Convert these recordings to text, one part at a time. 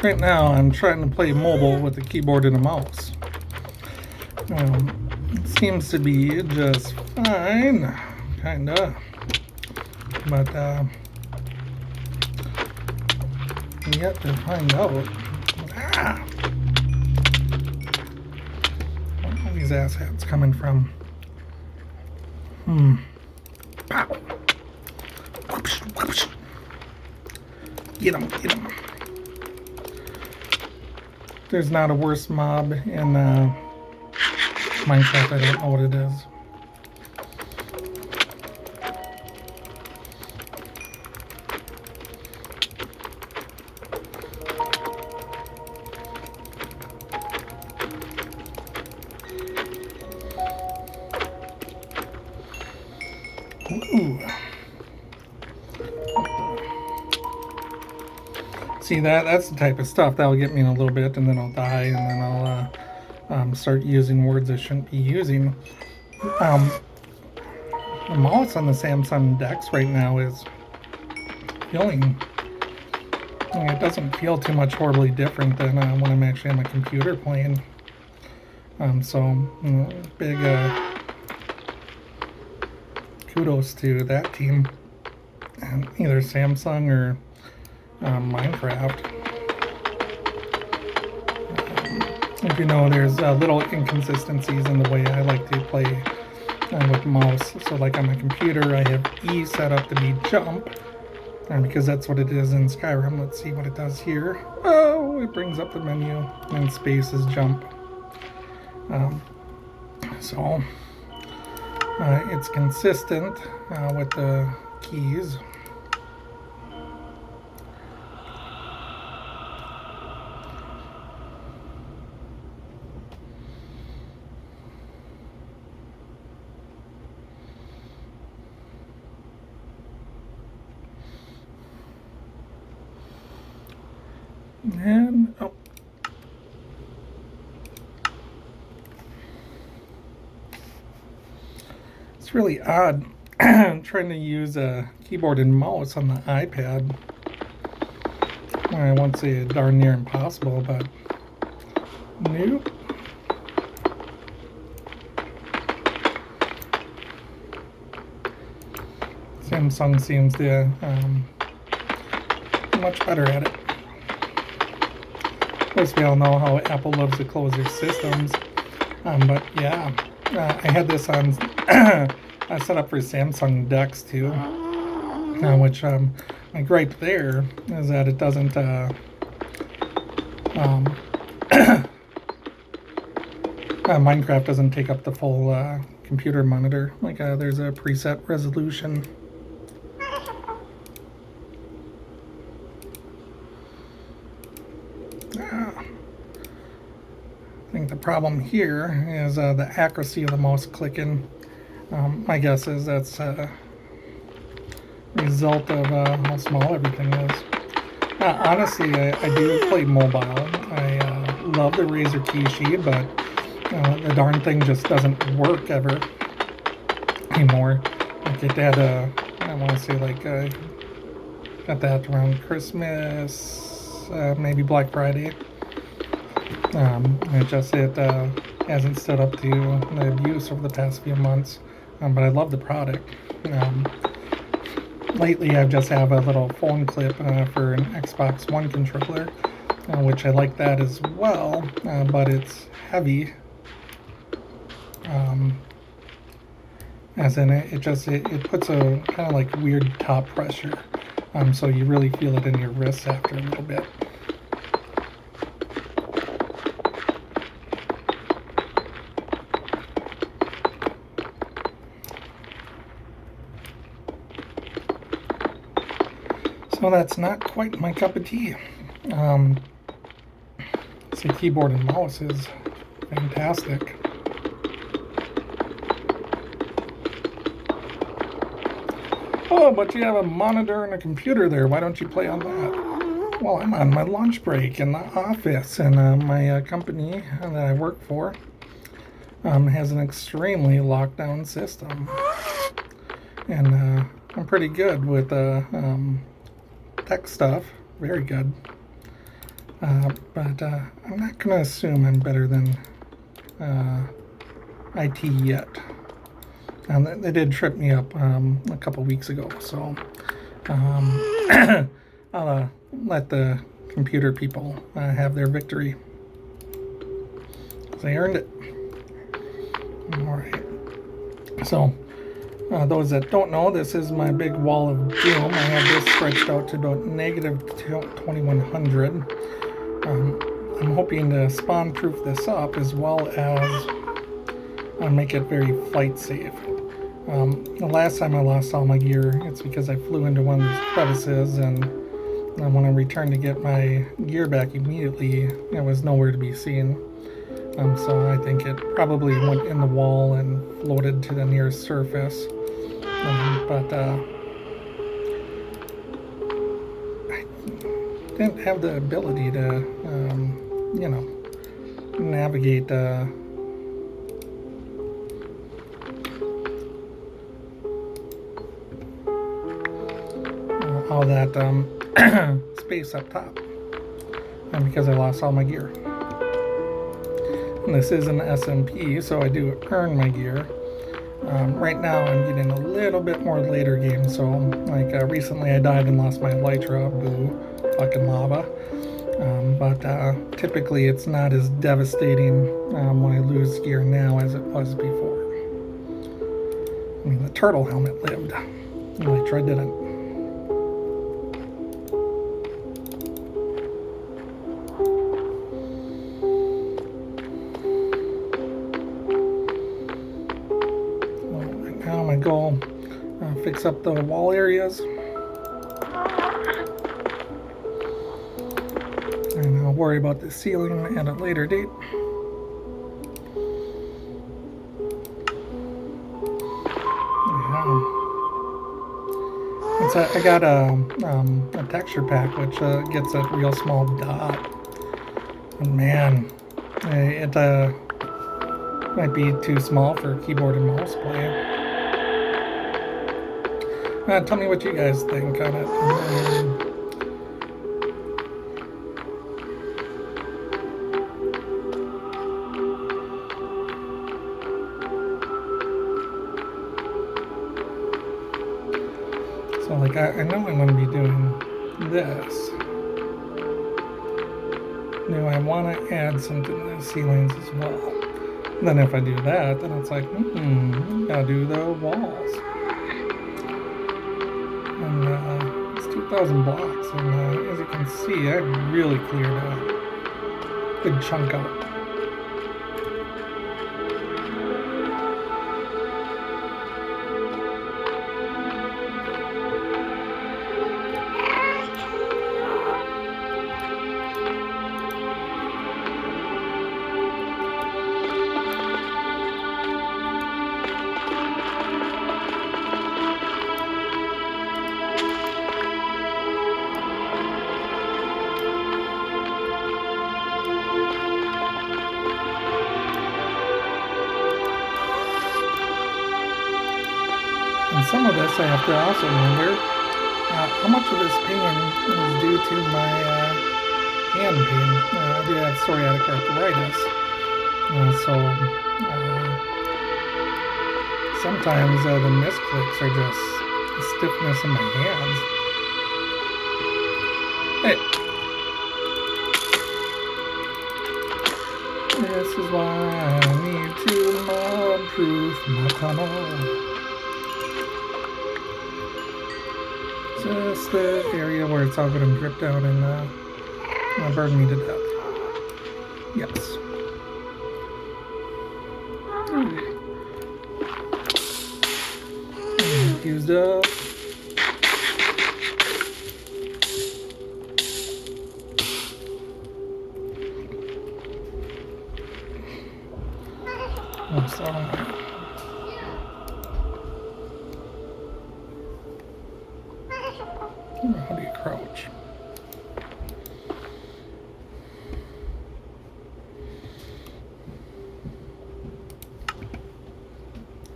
Right now I'm trying to play mobile with a keyboard and a mouse. It seems to be just fine, kinda, but yet to find out. Where are these asshats coming from? Pow! Whoopsh, whoopsh. Get him, get him. There's not a worse mob in Minecraft. I don't know what it is. Ooh. See, that's the type of stuff that'll get me in a little bit, and then I'll die, and then I'll start using words I shouldn't be using. The mouse on the Samsung Dex right now is feeling. It doesn't feel too much horribly different than when I'm actually on my computer playing. Big kudos to that team, either Samsung or Minecraft. If you know, there's little inconsistencies in the way I like to play with mouse. So like on my computer, I have E set up to be jump, because that's what it is in Skyrim. Let's see what it does here. Oh, it brings up the menu, and space is jump. It's consistent with the keys. And it's really odd trying to use a keyboard and mouse on the iPad. I won't say darn near impossible, but nope. Samsung seems to be much better at it. Of course, we all know how Apple loves to close their systems, but yeah, I had this on set up for Samsung Dex too, which my gripe there is that it doesn't Minecraft doesn't take up the full computer monitor. Like there's a preset resolution. I think the problem here is the accuracy of the mouse clicking. My guess is that's a result of how small everything is. Honestly, I do play mobile. I love the Razer Kishi, but the darn thing just doesn't work ever anymore. Like it had I want to say like got that around Christmas, maybe Black Friday. It hasn't stood up to the abuse over the past few months, but I love the product. Lately, I just have a little phone clip for an Xbox One controller, which I like that as well, but it's heavy. As in it puts a kind of like weird top pressure, so you really feel it in your wrists after a little bit. So that's not quite my cup of tea. See, keyboard and mouse is fantastic. Oh, but you have a monitor and a computer there. Why don't you play on that? Well, I'm on my lunch break in the office, and my company that I work for has an extremely locked down system. And I'm pretty good with tech stuff. Very good. But I'm not going to assume I'm better than IT yet. They did trip me up a couple weeks ago, so I'll let the computer people have their victory. They earned it. Alright. So, those that don't know, this is my big wall of doom. I have this stretched out to about negative 2100. I'm hoping to spawn proof this up as well as make it very fight safe. The last time I lost all my gear, it's because I flew into one of these crevices, and when I returned to get my gear back immediately, it was nowhere to be seen. So I think it probably went in the wall and floated to the nearest surface. But I didn't have the ability to, you know, navigate all that space up top, and because I lost all my gear. And this is an SMP, so I do earn my gear. Right now I'm getting a little bit more later game, so like recently I died and lost my elytra, boo, fucking lava. But typically it's not as devastating when I lose gear now as it was before. I mean, the turtle helmet lived, elytra didn't. Now my goal, fix up the wall areas, and I'll worry about the ceiling at a later date. Yeah. I got a texture pack which gets a real small dot, and man, it might be too small for keyboard and mouse play. Tell me what you guys think on it. So like I know I'm going to be doing this. Now I want to add something to the ceilings as well. Then if I do that, then it's like, gotta do the walls. And it's 2,000 blocks, and as you can see, I really cleared a good chunk out. And some of this I have to also wonder how much of this pain is due to my hand pain. I do have psoriatic arthritis, so sometimes the misclicks are just the stiffness in my hands. Hey. This is why I need to mod-proof my tunnel. Just the area where it's all going to drip down and burn me to death. Yes. Used up. I'm sorry. How do you crouch?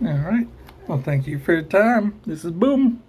All right. Well, thank you for your time. This is Boom.